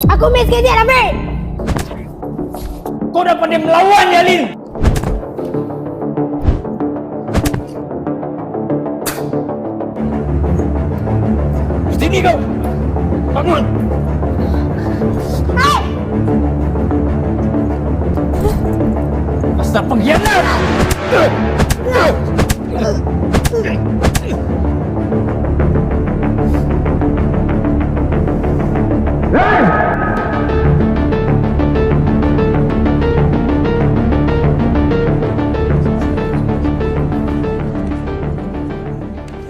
Aku miss kejap lah, Fik. Kau dah pandai melawan ya, Lin. Sini kau. Bangun. Hai! Asal pengkhianat.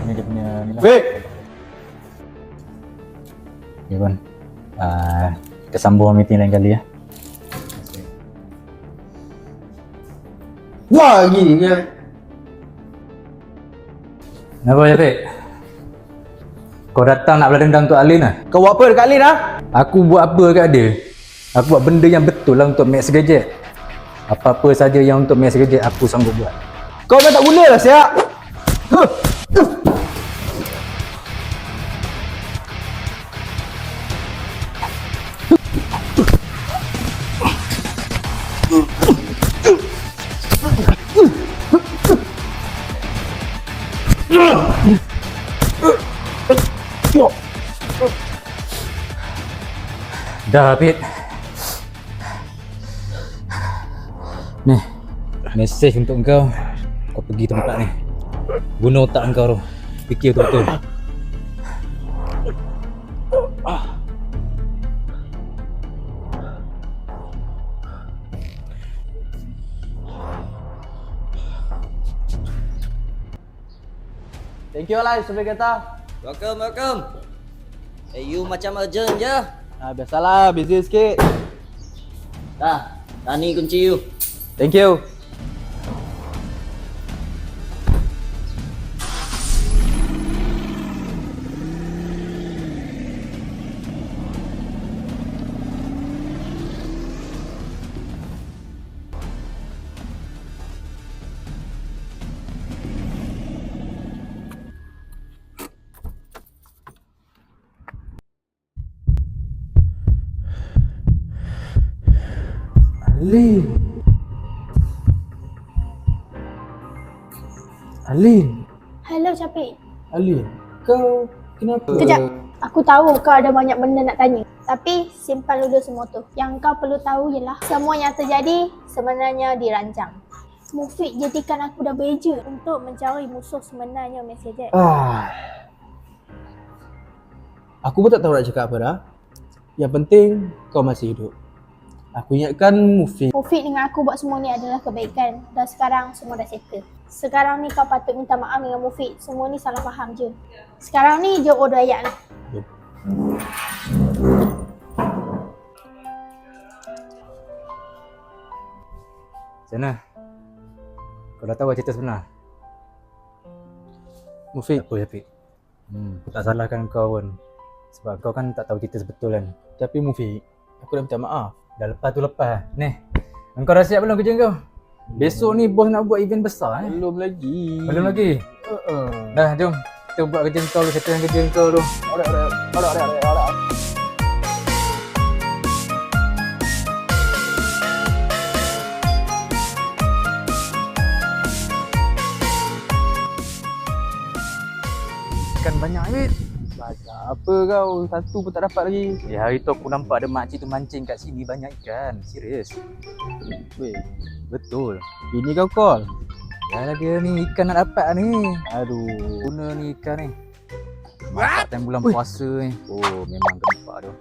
Ini dia punya ni lah. Fik. Okay, Bun. Kita sambung meeting lain kali ya. Wah, gini ke? Kenapa je, Fik? Kau datang nak balas dendam untuk Alin lah? Kau buat apa dekat Lin ah? Aku buat apa kat dia? Aku buat benda yang betul lah untuk Max Gadget. Apa-apa saja yang untuk Max Gadget aku sanggup buat. Kau memang tak guna lah, siap. Dah, Pit. Ni, mesej untuk kau. Kau pergi tempat ni. Guna otak kau tu. Fikir betul-betul. Thank you lah, sampai kata. Welcome. You macam urgent je. Biasalah, busy sikit. Dah ni kunci you. Thank you. Alin. Hello, Syafiq. Alin. Kau kenapa? Kejap. Aku tahu kau ada banyak benda nak tanya. Tapi simpan dulu semua tu. Yang kau perlu tahu ialah semua yang terjadi sebenarnya dirancang. Mufid jadikan aku dah beja untuk mencari musuh sebenarnya Max Gadget. Aku pun tak tahu nak cakap apa dah. Yang penting kau masih hidup. Aku ingatkan Mufid. Mufid dengan aku buat semua ni adalah kebaikan. Dan sekarang semua dah settle. Sekarang ni kau patut minta maaf dengan Mufid. Semua ni salah faham je. Sekarang ni je order ayat lah. Macam mana? Kau dah tahu cerita sebenar? Mufid, Tak apa, Syafiq. Aku tak salahkan kau pun. Sebab kau kan tak tahu cerita sebetul kan. tapi Mufid, aku dah minta maaf. Dah lepas tu lepas. Ni, kau dah siap belum kerja kau? Besok ni bos nak buat event besar Belum lagi. Belum lagi? Dah, jom. Kita buat kerja kau dulu, settlekan kerja kau dulu. Alright. Kan banyak duit. Banyak apa kau? Satu pun tak dapat lagi. Hari tu aku nampak ada makcik tu mancing kat sini banyak ikan. Serius. Weh, Betul. bini kau call. Dah lagi ni ikan nak dapat ni. Aduh. Guna ni ikan ni. Masak time bulan puasa ni. Oh, memang gempak tu.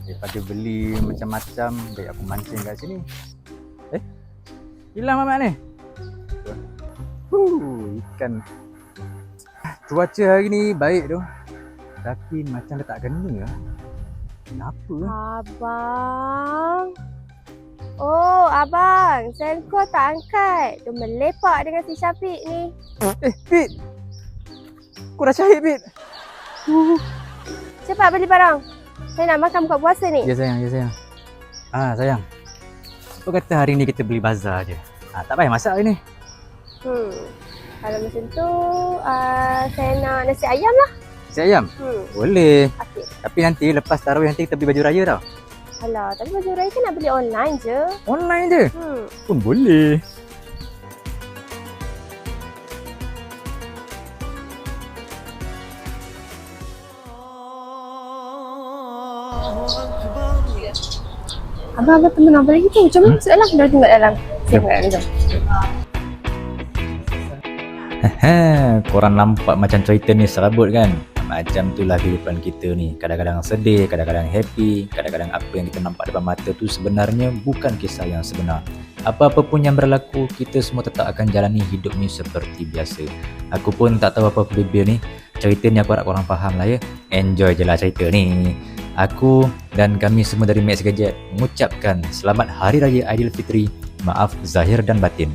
Daripada beli macam-macam, baik aku mancing kat sini. Hilang mamak ni. Ikan. Cuaca hari ni baik tu. Tapi macam dia tak kena lah. Kenapa? Abang. Oh, abang. Selco tak angkat. Dia melepak dengan si Syafiq ni. Pit. Kau dah cahit, Pit. Cepat beli barang. Saya nak makan buka puasa ni. Ya sayang, sayang. Kau kata hari ni kita beli bazar je. Tak payah masak hari ni. Kalau macam tu, saya nak nasi ayam lah. Nasi ayam? Boleh. Okey. Tapi nanti lepas tarawih nanti kita beli baju raya tau. Alah, tapi baju raya kan nak beli online je. Online je? Hmm. Pun boleh. Abang teman abang lagi tu. Macam mana soalan? Dah tengok dalam. Tengok dalam jom. Korang nampak macam cerita ni serabut kan? Macam itulah kehidupan kita ni. Kadang-kadang sedih, kadang-kadang happy, kadang-kadang apa yang kita nampak depan mata tu sebenarnya bukan kisah yang sebenar. Apa-apa pun yang berlaku, kita semua tetap akan jalani hidup ni seperti biasa. Aku pun tak tahu apa-apa bibir ni. Cerita ni aku harap korang faham lah ya. Enjoy je lah cerita ni. Aku dan kami semua dari Max Gadget mengucapkan Selamat Hari Raya Aidilfitri. Maaf zahir dan batin.